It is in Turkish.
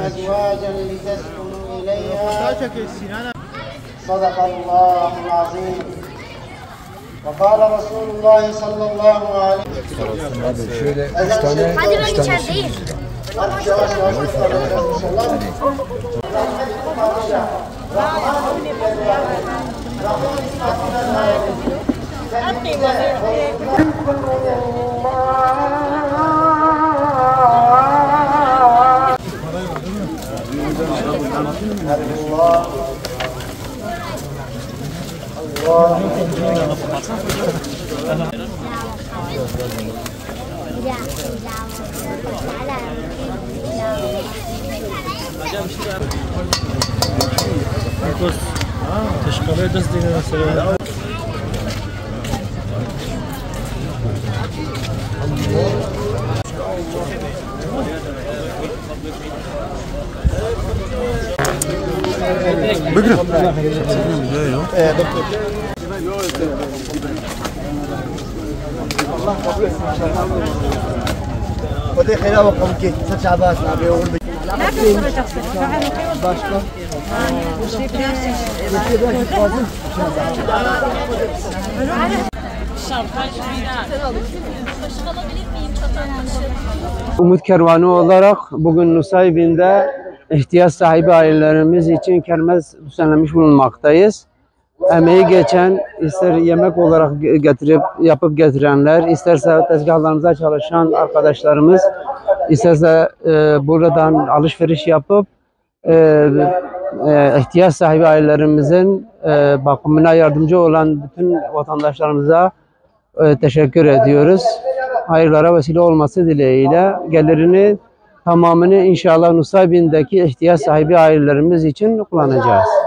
أزواجا لتسكنوا إليها صدق الله العظيم وقال رسول الله صلى الله عليه وسلم Hadi ben içerideyim. تشقلي دست دیگه مثلا الله قبول ودي خير وقم كي تشعبات نبي ورد başka Umut Kervanı olarak bugün Nusaybin'de ihtiyaç sahibi ailelerimiz için kermes düzenlemiş bulunmaktayız. Emeği geçen, ister yemek olarak getirip yapıp getirenler, isterse tezgahlarımıza çalışan arkadaşlarımız, isterse buradan alışveriş yapıp ihtiyaç sahibi ailelerimizin bakımına yardımcı olan bütün vatandaşlarımıza teşekkür ediyoruz. Hayırlara vesile olması dileğiyle gelirini tamamını inşallah Nusaybin'deki ihtiyaç sahibi ailelerimiz için kullanacağız.